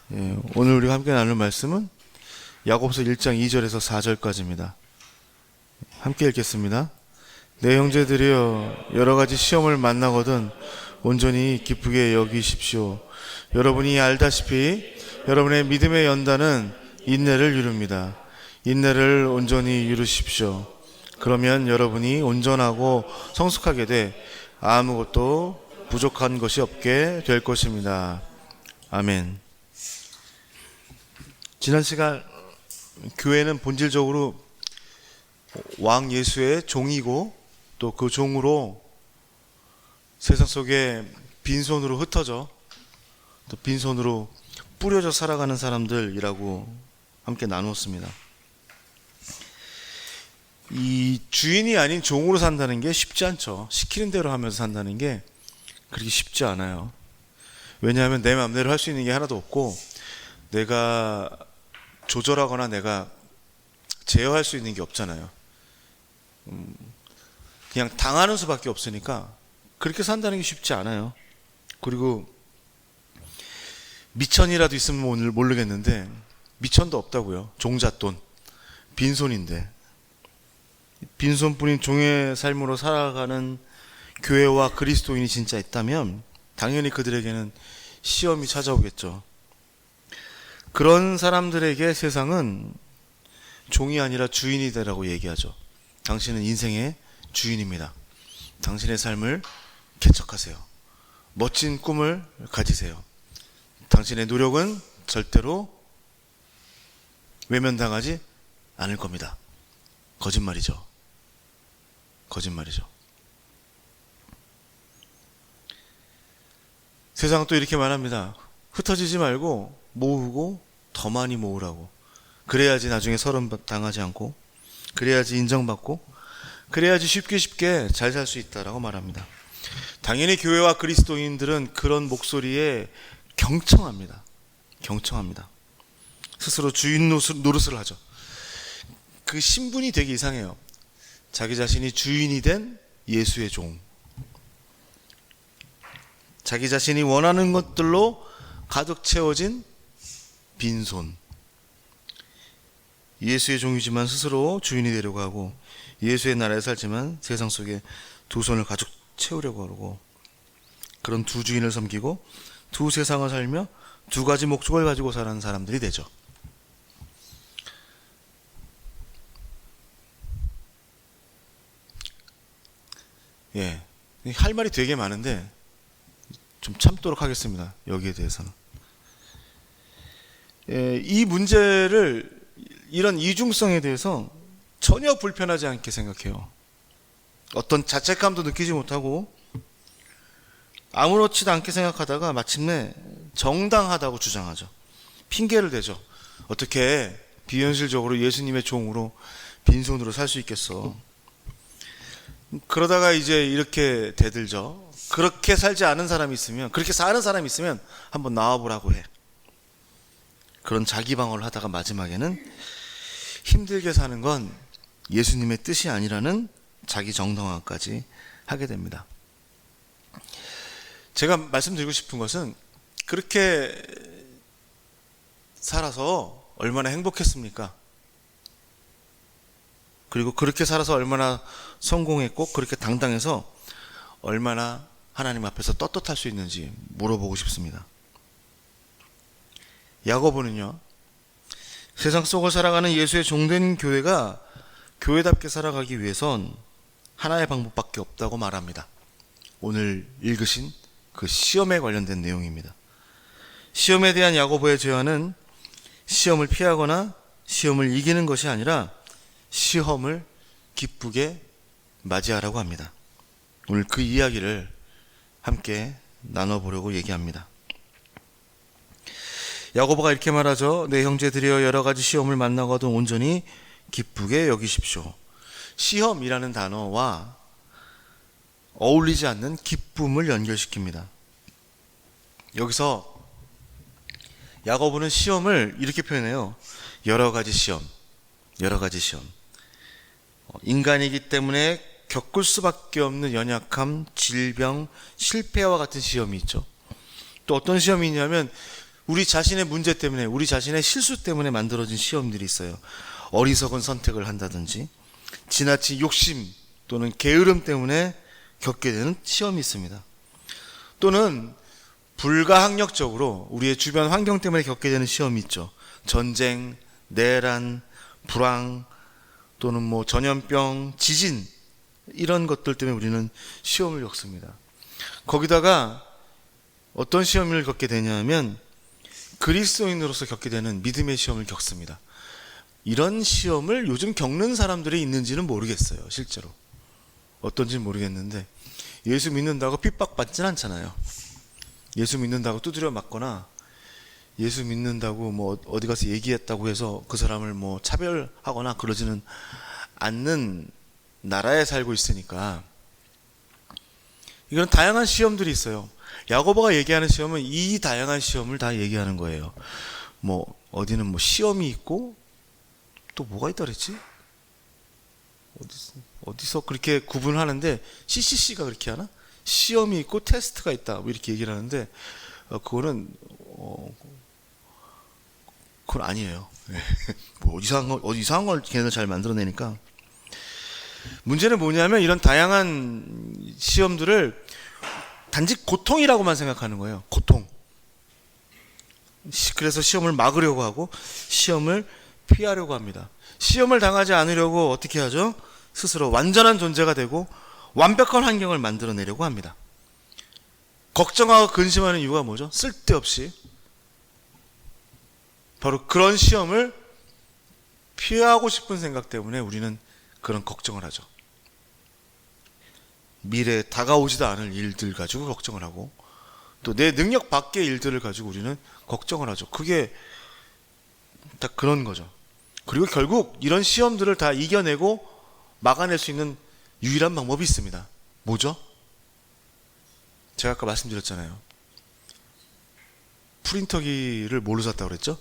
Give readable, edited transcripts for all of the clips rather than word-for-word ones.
오늘 우리가 함께 나눌 말씀은 야고보서 1장 2절에서 4절까지입니다. 함께 읽겠습니다. 내 형제들이여, 여러 가지 시험을 만나거든 온전히 기쁘게 여기십시오. 여러분이 알다시피 여러분의 믿음의 연단은 인내를 이룹니다. 인내를 온전히 이루십시오. 그러면 여러분이 온전하고 성숙하게 돼 아무것도 부족한 것이 없게 될 것입니다. 아멘. 지난 시간 교회는 본질적으로 왕 예수의 종이고 또 그 종으로 세상 속에 빈손으로 흩어져 또 빈손으로 뿌려져 살아가는 사람들이라고 함께 나누었습니다. 이 주인이 아닌 종으로 산다는 게 쉽지 않죠. 시키는 대로 하면서 산다는 게 그렇게 쉽지 않아요. 왜냐하면 내 마음대로 할 수 있는 게 하나도 없고 내가 조절하거나 내가 제어할 수 있는 게 없잖아요. 그냥 당하는 수밖에 없으니까 그렇게 산다는 게 쉽지 않아요. 그리고 미천이라도 있으면 오늘 모르겠는데 미천도 없다고요. 종잣돈, 빈손인데 빈손뿐인 종의 삶으로 살아가는 교회와 그리스도인이 진짜 있다면 당연히 그들에게는 시험이 찾아오겠죠. 그런 사람들에게 세상은 종이 아니라 주인이 되라고 얘기하죠. 당신은 인생의 주인입니다. 당신의 삶을 개척하세요. 멋진 꿈을 가지세요. 당신의 노력은 절대로 외면당하지 않을 겁니다. 거짓말이죠. 거짓말이죠. 세상은 또 이렇게 말합니다. 흩어지지 말고 모으고 더 많이 모으라고. 그래야지 나중에 서름 당하지 않고, 그래야지 인정받고, 그래야지 쉽게 잘 살 수 있다라고 말합니다. 당연히 교회와 그리스도인들은 그런 목소리에 경청합니다. 경청합니다. 스스로 주인 노릇을 하죠. 그 신분이 되게 이상해요. 자기 자신이 주인이 된 예수의 종. 자기 자신이 원하는 것들로 가득 채워진 빈손. 예수의 종이지만 스스로 주인이 되려고 하고 예수의 나라에 살지만 세상 속에 두 손을 가득 채우려고 하고 그런 두 주인을 섬기고 두 세상을 살며 두 가지 목적을 가지고 사는 사람들이 되죠. 할 말이 되게 많은데 좀 참도록 하겠습니다. 여기에 대해서는. 이 문제를, 이런 이중성에 대해서 전혀 불편하지 않게 생각해요. 어떤 자책감도 느끼지 못하고 아무렇지도 않게 생각하다가 마침내 정당하다고 주장하죠. 핑계를 대죠. 어떻게 비현실적으로 예수님의 종으로 빈손으로 살 수 있겠어. 그러다가 이제 이렇게 대들죠. 그렇게 살지 않은 사람이 있으면, 그렇게 사는 사람이 있으면 한번 나와보라고 해. 그런 자기 방어를 하다가 마지막에는 힘들게 사는 건 예수님의 뜻이 아니라는 자기 정당화까지 하게 됩니다. 제가 말씀드리고 싶은 것은 그렇게 살아서 얼마나 행복했습니까? 그리고 그렇게 살아서 얼마나 성공했고 그렇게 당당해서 얼마나 하나님 앞에서 떳떳할 수 있는지 물어보고 싶습니다. 야고보는요, 세상 속을 살아가는 예수의 종된 교회가 교회답게 살아가기 위해선 하나의 방법밖에 없다고 말합니다. 오늘 읽으신 그 시험에 관련된 내용입니다. 시험에 대한 야고보의 제안은 시험을 피하거나 시험을 이기는 것이 아니라 시험을 기쁘게 맞이하라고 합니다. 오늘 그 이야기를 함께 나눠보려고 얘기합니다. 야고보가 이렇게 말하죠. 내 형제들이여, 여러 가지 시험을 만나거든 온전히 기쁘게 여기십시오. 시험이라는 단어와 어울리지 않는 기쁨을 연결시킵니다. 여기서 야고보는 시험을 이렇게 표현해요. 여러 가지 시험. 여러 가지 시험. 인간이기 때문에 겪을 수밖에 없는 연약함, 질병, 실패와 같은 시험이 있죠. 또 어떤 시험이 있냐면 우리 자신의 문제 때문에, 우리 자신의 실수 때문에 만들어진 시험들이 있어요. 어리석은 선택을 한다든지 지나친 욕심 또는 게으름 때문에 겪게 되는 시험이 있습니다. 또는 불가항력적으로 우리의 주변 환경 때문에 겪게 되는 시험이 있죠. 전쟁, 내란, 불황, 또는 전염병, 지진, 이런 것들 때문에 우리는 시험을 겪습니다. 거기다가 어떤 시험을 겪게 되냐면 그리스도인으로서 겪게 되는 믿음의 시험을 겪습니다. 이런 시험을 요즘 겪는 사람들이 있는지는 모르겠어요. 실제로 어떤지는 모르겠는데, 예수 믿는다고 핍박받진 않잖아요. 예수 믿는다고 두드려 맞거나 예수 믿는다고 어디 가서 얘기했다고 해서 그 사람을 차별하거나 그러지는 않는 나라에 살고 있으니까 이건 다양한 시험들이 있어요. 야고보가 얘기하는 시험은 이 다양한 시험을 다 얘기하는 거예요. 어디는 시험이 있고 또 뭐가 있다 그랬지? 어디서 그렇게 구분하는데, CCC가 그렇게 하나? 시험이 있고 테스트가 있다 이렇게 얘기를 하는데, 그건 아니에요. 이상한 걸 걔네들 잘 만들어내니까. 문제는 뭐냐면 이런 다양한 시험들을 단지 고통이라고만 생각하는 거예요. 고통. 그래서 시험을 막으려고 하고 시험을 피하려고 합니다. 시험을 당하지 않으려고 어떻게 하죠? 스스로 완전한 존재가 되고 완벽한 환경을 만들어내려고 합니다. 걱정하고 근심하는 이유가 뭐죠? 쓸데없이 바로 그런 시험을 피하고 싶은 생각 때문에 우리는 그런 걱정을 하죠. 미래에 다가오지도 않을 일들 가지고 걱정을 하고, 또 내 능력 밖의 일들을 가지고 우리는 걱정을 하죠. 그게 다 그런 거죠. 그리고 결국 이런 시험들을 다 이겨내고 막아낼 수 있는 유일한 방법이 있습니다. 뭐죠? 제가 아까 말씀드렸잖아요. 프린터기를 뭘로 샀다고 그랬죠?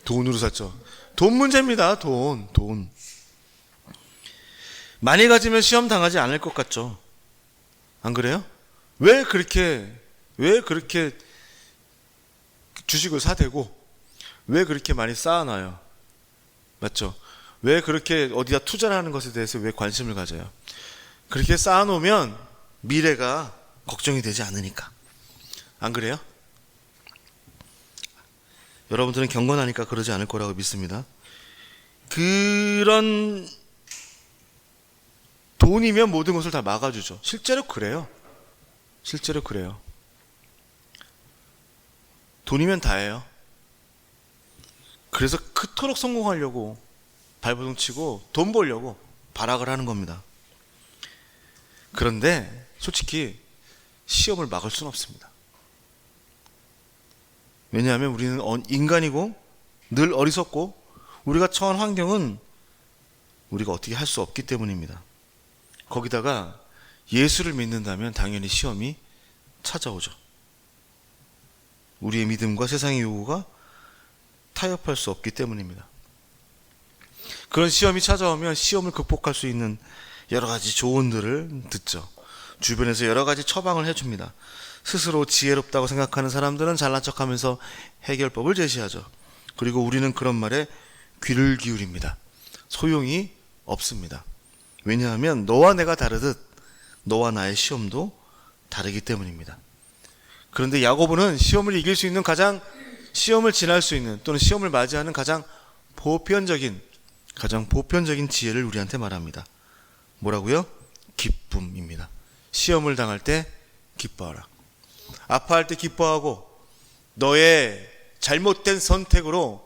돈으로 샀죠. 돈 문제입니다. 돈. 많이 가지면 시험 당하지 않을 것 같죠? 안 그래요? 왜 그렇게 주식을 사대고 왜 그렇게 많이 쌓아놔요? 맞죠? 왜 그렇게 어디다 투자를 하는 것에 대해서 왜 관심을 가져요? 그렇게 쌓아놓으면 미래가 걱정이 되지 않으니까. 안 그래요? 여러분들은 경건하니까 그러지 않을 거라고 믿습니다. 그런 돈이면 모든 것을 다 막아주죠. 실제로 그래요. 돈이면 다예요. 그래서 그토록 성공하려고 발버둥 치고 돈 벌려고 발악을 하는 겁니다. 그런데 솔직히 시험을 막을 수는 없습니다. 왜냐하면 우리는 인간이고 늘 어리석고 우리가 처한 환경은 우리가 어떻게 할 수 없기 때문입니다. 거기다가 예수를 믿는다면 당연히 시험이 찾아오죠. 우리의 믿음과 세상의 요구가 타협할 수 없기 때문입니다. 그런 시험이 찾아오면 시험을 극복할 수 있는 여러 가지 조언들을 듣죠. 주변에서 여러 가지 처방을 해줍니다. 스스로 지혜롭다고 생각하는 사람들은 잘난 척하면서 해결법을 제시하죠. 그리고 우리는 그런 말에 귀를 기울입니다. 소용이 없습니다. 왜냐하면 너와 내가 다르듯 너와 나의 시험도 다르기 때문입니다. 그런데 야고보는 시험을 이길 수 있는 시험을 지날 수 있는 또는 시험을 맞이하는 가장 보편적인 지혜를 우리한테 말합니다. 뭐라고요? 기쁨입니다. 시험을 당할 때 기뻐하라. 아파할 때 기뻐하고, 너의 잘못된 선택으로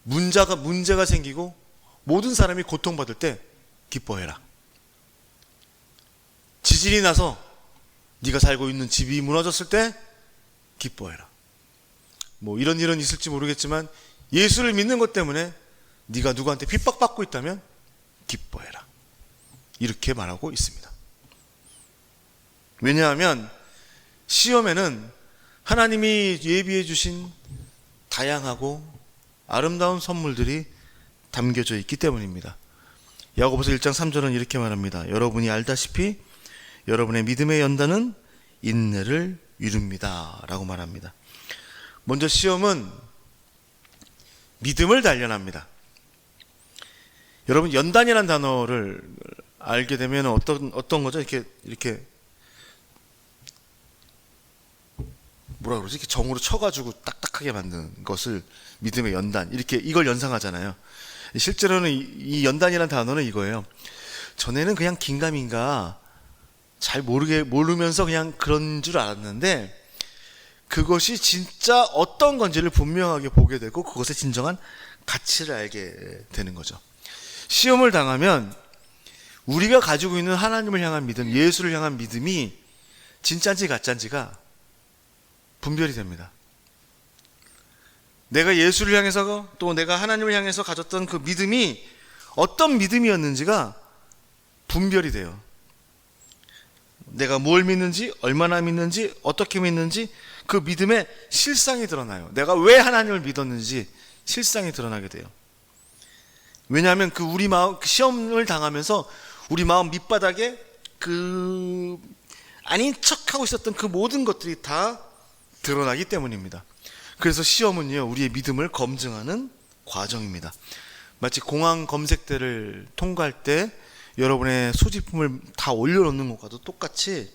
문제가 생기고 모든 사람이 고통받을 때 기뻐해라. 지진이 나서 네가 살고 있는 집이 무너졌을 때 기뻐해라. 이런 일은 있을지 모르겠지만 예수를 믿는 것 때문에 네가 누구한테 핍박받고 있다면 기뻐해라. 이렇게 말하고 있습니다. 왜냐하면 시험에는 하나님이 예비해 주신 다양하고 아름다운 선물들이 담겨져 있기 때문입니다. 야고보서 1장 3절은 이렇게 말합니다. 여러분이 알다시피 여러분의 믿음의 연단은 인내를 이룹니다 라고 말합니다. 먼저 시험은 믿음을 단련합니다. 여러분, 연단이라는 단어를 알게 되면 어떤 거죠? 이렇게 뭐라 그러지? 이렇게 정으로 쳐가지고 딱딱하게 만드는 것을 믿음의 연단, 이걸 연상하잖아요. 실제로는 이 연단이라는 단어는 이거예요. 전에는 그냥 긴가민가 잘 모르면서 그냥 그런 줄 알았는데, 그것이 진짜 어떤 건지를 분명하게 보게 되고 그것의 진정한 가치를 알게 되는 거죠. 시험을 당하면 우리가 가지고 있는 하나님을 향한 믿음, 예수를 향한 믿음이 진짜인지 가짜인지가 분별이 됩니다. 내가 예수를 향해서 또 내가 하나님을 향해서 가졌던 그 믿음이 어떤 믿음이었는지가 분별이 돼요. 내가 뭘 믿는지, 얼마나 믿는지, 어떻게 믿는지 그 믿음의 실상이 드러나요. 내가 왜 하나님을 믿었는지 실상이 드러나게 돼요. 왜냐하면 우리 마음, 시험을 당하면서 우리 마음 밑바닥에 아닌 척하고 있었던 그 모든 것들이 다 드러나기 때문입니다. 그래서 시험은요, 우리의 믿음을 검증하는 과정입니다. 마치 공항 검색대를 통과할 때 여러분의 소지품을 다 올려놓는 것과도 똑같이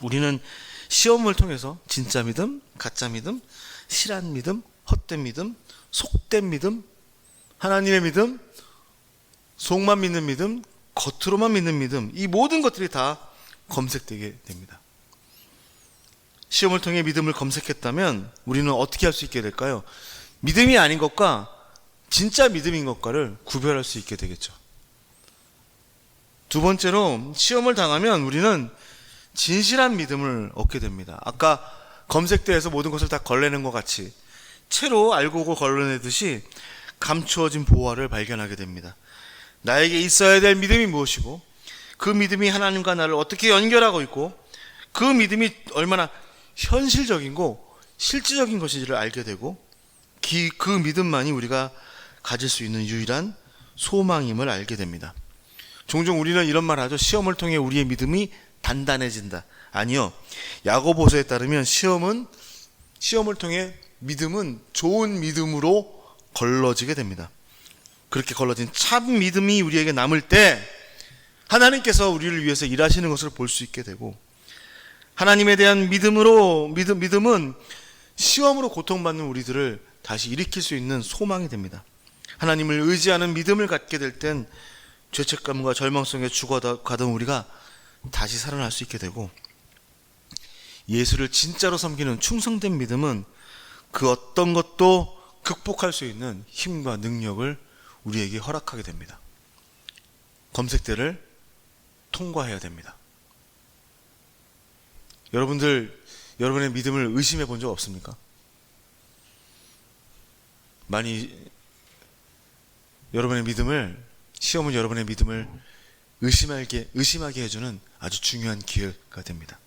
우리는 시험을 통해서 진짜 믿음, 가짜 믿음, 실한 믿음, 헛된 믿음, 속된 믿음, 하나님의 믿음, 속만 믿는 믿음, 겉으로만 믿는 믿음, 이 모든 것들이 다 검색되게 됩니다. 시험을 통해 믿음을 검색했다면 우리는 어떻게 할 수 있게 될까요? 믿음이 아닌 것과 진짜 믿음인 것과를 구별할 수 있게 되겠죠. 두 번째로, 시험을 당하면 우리는 진실한 믿음을 얻게 됩니다. 아까 검색대에서 모든 것을 다 걸러내는 것 같이 채로 알고 걸러내듯이 감추어진 보화를 발견하게 됩니다. 나에게 있어야 될 믿음이 무엇이고, 그 믿음이 하나님과 나를 어떻게 연결하고 있고, 그 믿음이 얼마나 현실적이고 실질적인 것인지를 알게 되고, 그 믿음만이 우리가 가질 수 있는 유일한 소망임을 알게 됩니다. 종종 우리는 이런 말 하죠. 시험을 통해 우리의 믿음이 단단해진다. 아니요. 야고보서에 따르면 시험을 통해 믿음은 좋은 믿음으로 걸러지게 됩니다. 그렇게 걸러진 참 믿음이 우리에게 남을 때 하나님께서 우리를 위해서 일하시는 것을 볼 수 있게 되고, 하나님에 대한 믿음은 시험으로 고통받는 우리들을 다시 일으킬 수 있는 소망이 됩니다. 하나님을 의지하는 믿음을 갖게 될 땐 죄책감과 절망 속에 죽어가던 우리가 다시 살아날 수 있게 되고, 예수를 진짜로 섬기는 충성된 믿음은 그 어떤 것도 극복할 수 있는 힘과 능력을 우리에게 허락하게 됩니다. 검색대를 통과해야 됩니다. 여러분의 믿음을 의심해 본 적 없습니까? 시험은 여러분의 믿음을 의심하게 해주는 아주 중요한 기회가 됩니다.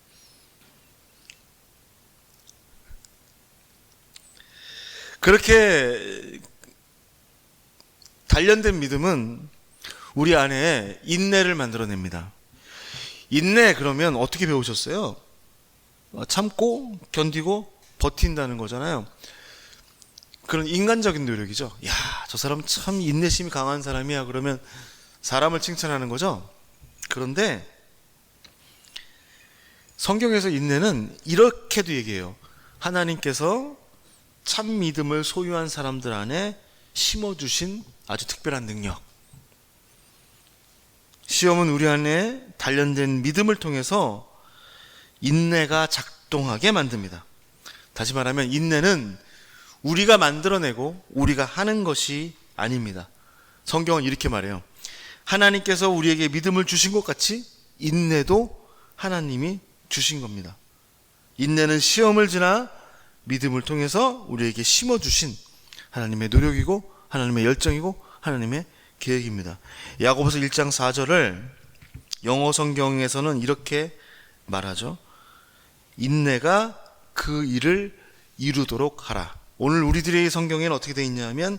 그렇게 단련된 믿음은 우리 안에 인내를 만들어냅니다. 인내, 그러면 어떻게 배우셨어요? 참고 견디고 버틴다는 거잖아요. 그런 인간적인 노력이죠. 야, 저 사람 참 인내심이 강한 사람이야. 그러면 사람을 칭찬하는 거죠. 그런데 성경에서 인내는 이렇게도 얘기해요. 하나님께서 참 믿음을 소유한 사람들 안에 심어주신 아주 특별한 능력. 시험은 우리 안에 단련된 믿음을 통해서 인내가 작동하게 만듭니다. 다시 말하면 인내는 우리가 만들어내고 우리가 하는 것이 아닙니다. 성경은 이렇게 말해요. 하나님께서 우리에게 믿음을 주신 것 같이 인내도 하나님이 주신 겁니다. 인내는 시험을 지나 믿음을 통해서 우리에게 심어주신 하나님의 노력이고 하나님의 열정이고 하나님의 계획입니다. 야고보서 1장 4절을 영어 성경에서는 이렇게 말하죠. 인내가 그 일을 이루도록 하라. 오늘 우리들의 성경에는 어떻게 되어 있냐면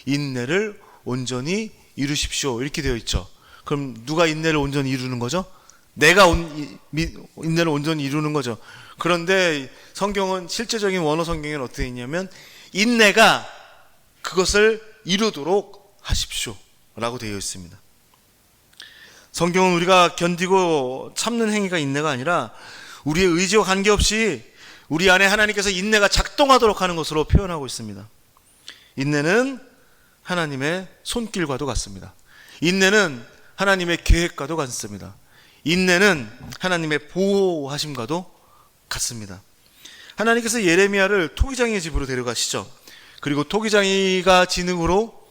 인내를 온전히 이루십시오 이렇게 되어 있죠. 그럼 누가 인내를 온전히 이루는 거죠? 내가 인내를 온전히 이루는 거죠. 그런데 성경은, 실제적인 원어 성경에는 어떻게 있냐면 인내가 그것을 이루도록 하십시오 라고 되어 있습니다. 성경은 우리가 견디고 참는 행위가 인내가 아니라 우리의 의지와 관계없이 우리 안에 하나님께서 인내가 작동하도록 하는 것으로 표현하고 있습니다. 인내는 하나님의 손길과도 같습니다. 인내는 하나님의 계획과도 같습니다. 인내는 하나님의 보호하심과도 같습니다. 하나님께서 예레미야를 토기장이의 집으로 데려가시죠. 그리고 토기장이가 진흙으로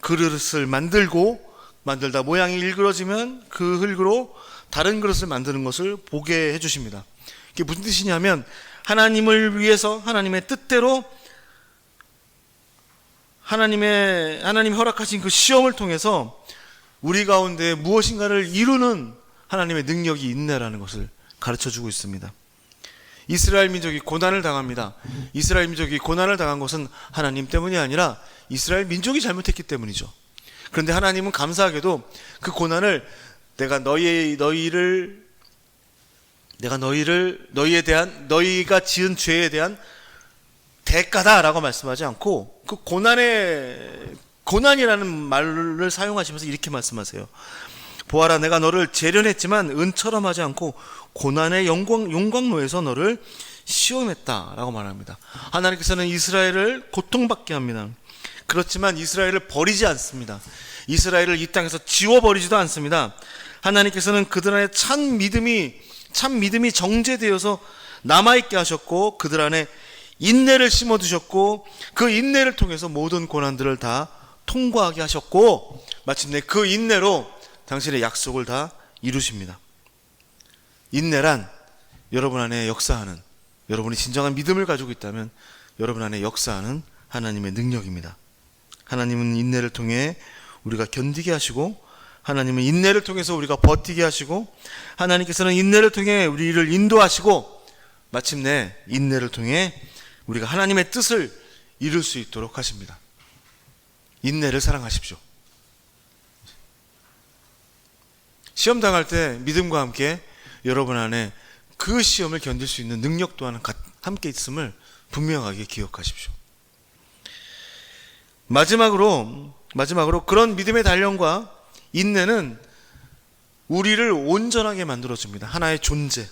그릇을 만들다 모양이 일그러지면 그 흙으로 다른 그릇을 만드는 것을 보게 해주십니다. 이게 무슨 뜻이냐면 하나님을 위해서 하나님의 뜻대로 하나님 허락하신 그 시험을 통해서 우리 가운데 무엇인가를 이루는 하나님의 능력이 인내라는 것을 가르쳐주고 있습니다. 이스라엘 민족이 고난을 당합니다. 이스라엘 민족이 고난을 당한 것은 하나님 때문이 아니라 이스라엘 민족이 잘못했기 때문이죠. 그런데 하나님은 감사하게도 그 고난을 내가 너희가 지은 죄에 대한 대가다라고 말씀하지 않고 그 고난이라는 말을 사용하시면서 이렇게 말씀하세요. 보아라, 내가 너를 재련했지만 은처럼 하지 않고 고난의 용광로에서 너를 시험했다라고 말합니다. 하나님께서는 이스라엘을 고통받게 합니다. 그렇지만 이스라엘을 버리지 않습니다. 이스라엘을 이 땅에서 지워버리지도 않습니다. 하나님께서는 그들 안에 참 믿음이 정제되어서 남아있게 하셨고 그들 안에 인내를 심어두셨고 그 인내를 통해서 모든 고난들을 다 통과하게 하셨고 마침내 그 인내로 당신의 약속을 다 이루십니다. 인내란 여러분 안에 역사하는, 여러분이 진정한 믿음을 가지고 있다면 여러분 안에 역사하는 하나님의 능력입니다. 하나님은 인내를 통해 우리가 견디게 하시고 하나님은 인내를 통해서 우리가 버티게 하시고 하나님께서는 인내를 통해 우리를 인도하시고 마침내 인내를 통해 우리가 하나님의 뜻을 이룰 수 있도록 하십니다. 인내를 사랑하십시오. 시험 당할 때 믿음과 함께 여러분 안에 그 시험을 견딜 수 있는 능력 또한 함께 있음을 분명하게 기억하십시오. 마지막으로 그런 믿음의 단련과 인내는 우리를 온전하게 만들어줍니다. 하나의 존재가.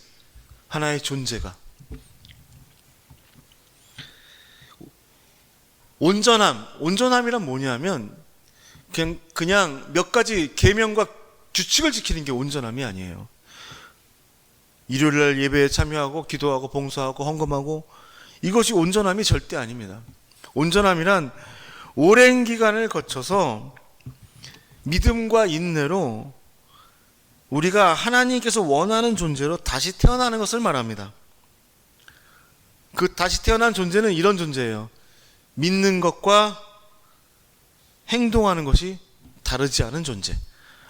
온전함이란 뭐냐면 그냥 몇 가지 계명과 규칙을 지키는 게 온전함이 아니에요. 일요일날 예배에 참여하고 기도하고 봉사하고 헌금하고 이것이 온전함이 절대 아닙니다. 온전함이란 오랜 기간을 거쳐서 믿음과 인내로 우리가 하나님께서 원하는 존재로 다시 태어나는 것을 말합니다. 그 다시 태어난 존재는 이런 존재예요. 믿는 것과 행동하는 것이 다르지 않은 존재.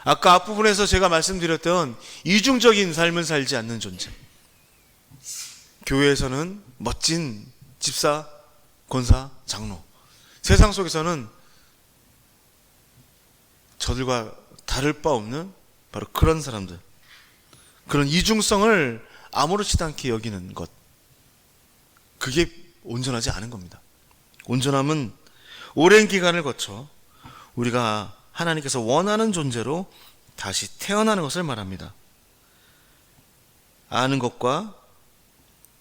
아까 앞부분에서 제가 말씀드렸던 이중적인 삶을 살지 않는 존재. 교회에서는 멋진 집사, 권사, 장로. 세상 속에서는 저들과 다를 바 없는 바로 그런 사람들. 그런 이중성을 아무렇지도 않게 여기는 것. 그게 온전하지 않은 겁니다. 온전함은 오랜 기간을 거쳐 우리가 하나님께서 원하는 존재로 다시 태어나는 것을 말합니다. 아는 것과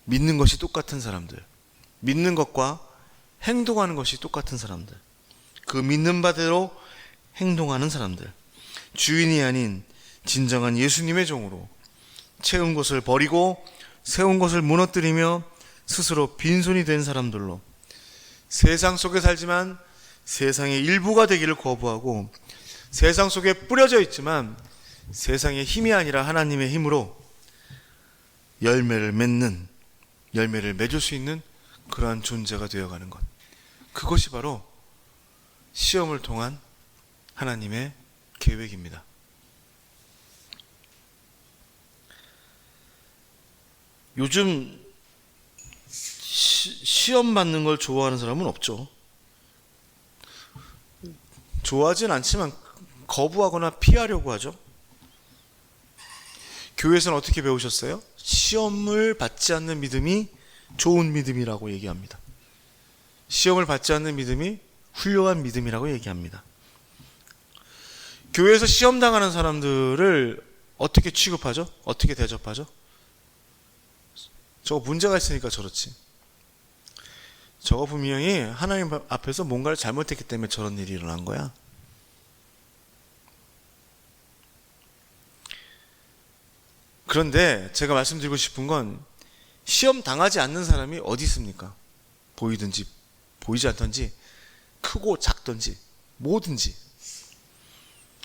믿는 것이 똑같은 사람들, 믿는 것과 행동하는 것이 똑같은 사람들, 그 믿는 바대로 행동하는 사람들, 주인이 아닌 진정한 예수님의 종으로 채운 것을 버리고 세운 것을 무너뜨리며 스스로 빈손이 된 사람들로 세상 속에 살지만 세상의 일부가 되기를 거부하고 세상 속에 뿌려져 있지만 세상의 힘이 아니라 하나님의 힘으로 열매를 맺을 수 있는 그러한 존재가 되어가는 것. 그것이 바로 시험을 통한 하나님의 계획입니다. 요즘 시험 받는 걸 좋아하는 사람은 없죠. 좋아하진 않지만 거부하거나 피하려고 하죠. 교회에서는 어떻게 배우셨어요? 시험을 받지 않는 믿음이 좋은 믿음이라고 얘기합니다. 시험을 받지 않는 믿음이 훌륭한 믿음이라고 얘기합니다. 교회에서 시험 당하는 사람들을 어떻게 취급하죠? 어떻게 대접하죠? 저거 문제가 있으니까 저렇지. 저거 분명히 하나님 앞에서 뭔가를 잘못했기 때문에 저런 일이 일어난 거야. 그런데 제가 말씀드리고 싶은 건 시험 당하지 않는 사람이 어디 있습니까? 보이든지 보이지 않든지 크고 작든지 뭐든지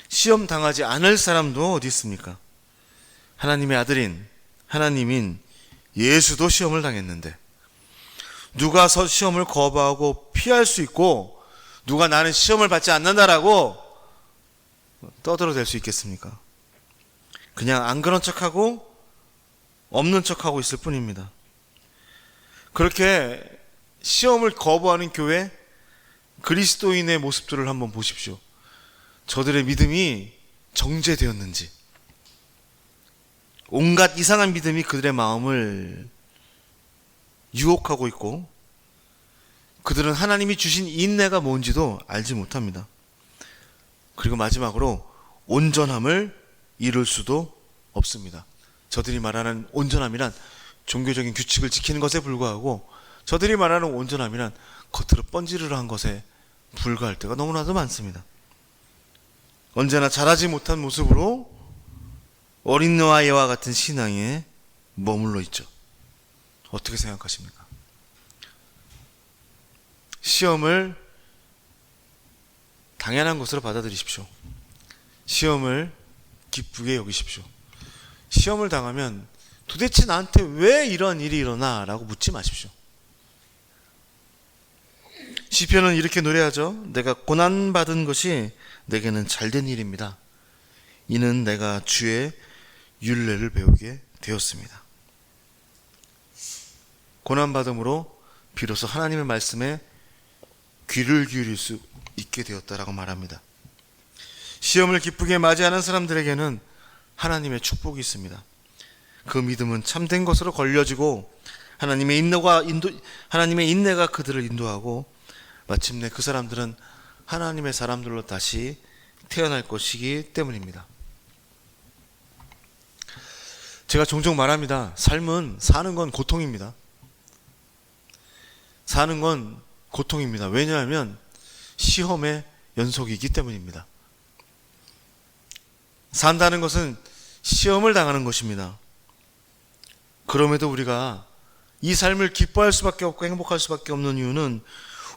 시험 당하지 않을 사람도 어디 있습니까? 하나님의 아들인 하나님인 예수도 시험을 당했는데 누가 시험을 거부하고 피할 수 있고 누가 나는 시험을 받지 않는다라고 떠들어댈 수 있겠습니까? 그냥 안 그런 척하고 없는 척하고 있을 뿐입니다. 그렇게 시험을 거부하는 교회 그리스도인의 모습들을 한번 보십시오. 저들의 믿음이 정죄되었는지 온갖 이상한 믿음이 그들의 마음을 유혹하고 있고 그들은 하나님이 주신 인내가 뭔지도 알지 못합니다. 그리고 마지막으로 온전함을 이룰 수도 없습니다. 저들이 말하는 온전함이란 종교적인 규칙을 지키는 것에 불과하고 저들이 말하는 온전함이란 겉으로 번지르르한 것에 불과할 때가 너무나도 많습니다. 언제나 자라지 못한 모습으로 어린 아이와 같은 신앙에 머물러 있죠. 어떻게 생각하십니까? 시험을 당연한 것으로 받아들이십시오. 시험을 기쁘게 여기십시오. 시험을 당하면 도대체 나한테 왜 이런 일이 일어나? 라고 묻지 마십시오. 시편은 이렇게 노래하죠. 내가 고난받은 것이 내게는 잘된 일입니다. 이는 내가 주의 율례를 배우게 되었습니다. 고난받음으로 비로소 하나님의 말씀에 귀를 기울일 수 있게 되었다라고 말합니다. 시험을 기쁘게 맞이하는 사람들에게는 하나님의 축복이 있습니다. 그 믿음은 참된 것으로 걸려지고 하나님의 인내가 그들을 인도하고 마침내 그 사람들은 하나님의 사람들로 다시 태어날 것이기 때문입니다. 제가 종종 말합니다. 삶은 사는 건 고통입니다. 사는 건 고통입니다. 왜냐하면 시험의 연속이기 때문입니다. 산다는 것은 시험을 당하는 것입니다. 그럼에도 우리가 이 삶을 기뻐할 수밖에 없고 행복할 수밖에 없는 이유는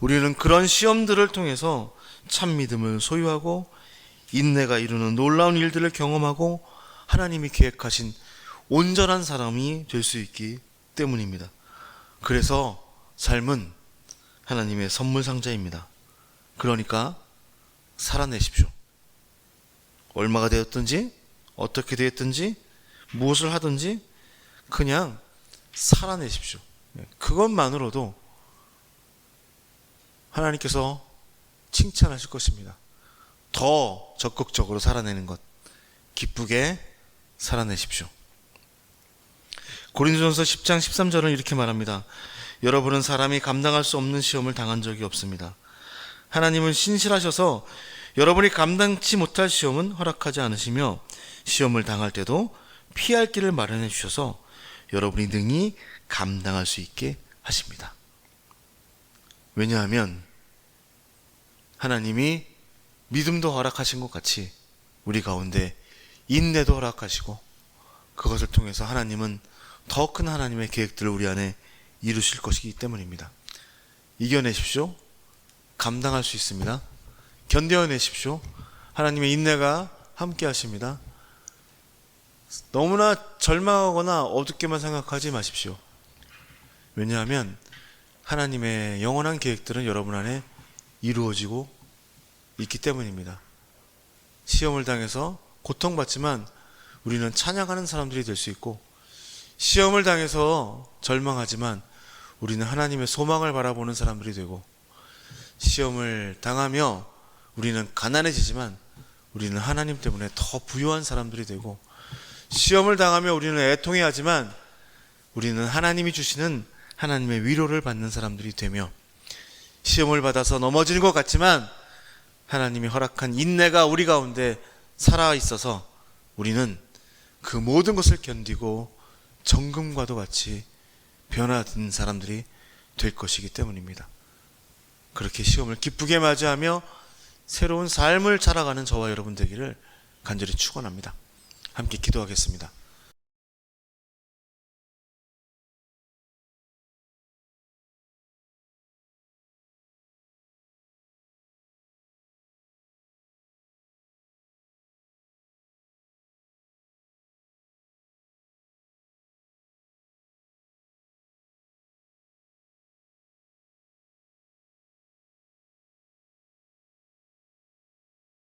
우리는 그런 시험들을 통해서 참 믿음을 소유하고 인내가 이루는 놀라운 일들을 경험하고 하나님이 계획하신 온전한 사람이 될 수 있기 때문입니다. 그래서 삶은 하나님의 선물 상자입니다. 그러니까 살아내십시오. 얼마가 되었든지 어떻게 되었든지 무엇을 하든지 그냥 살아내십시오. 그것만으로도 하나님께서 칭찬하실 것입니다. 더 적극적으로 살아내는 것, 기쁘게 살아내십시오. 고린도전서 10장 13절은 이렇게 말합니다. 여러분은 사람이 감당할 수 없는 시험을 당한 적이 없습니다. 하나님은 신실하셔서 여러분이 감당치 못할 시험은 허락하지 않으시며 시험을 당할 때도 피할 길을 마련해 주셔서 여러분이 능히 감당할 수 있게 하십니다. 왜냐하면 하나님이 믿음도 허락하신 것 같이 우리 가운데 인내도 허락하시고 그것을 통해서 하나님은 더 큰 하나님의 계획들을 우리 안에 이루실 것이기 때문입니다. 이겨내십시오. 감당할 수 있습니다. 견뎌내십시오. 하나님의 인내가 함께 하십니다. 너무나 절망하거나 어둡게만 생각하지 마십시오. 왜냐하면 하나님의 영원한 계획들은 여러분 안에 이루어지고 있기 때문입니다. 시험을 당해서 고통받지만 우리는 찬양하는 사람들이 될 수 있고 시험을 당해서 절망하지만 우리는 하나님의 소망을 바라보는 사람들이 되고 시험을 당하며 우리는 가난해지지만 우리는 하나님 때문에 더 부유한 사람들이 되고 시험을 당하며 우리는 애통해하지만 우리는 하나님이 주시는 하나님의 위로를 받는 사람들이 되며, 시험을 받아서 넘어지는 것 같지만 하나님이 허락한 인내가 우리 가운데 살아있어서 우리는 그 모든 것을 견디고 정금과도 같이 변화된 사람들이 될 것이기 때문입니다. 그렇게 시험을 기쁘게 맞이하며 새로운 삶을 살아가는 저와 여러분 되기를 간절히 축원합니다. 함께 기도하겠습니다.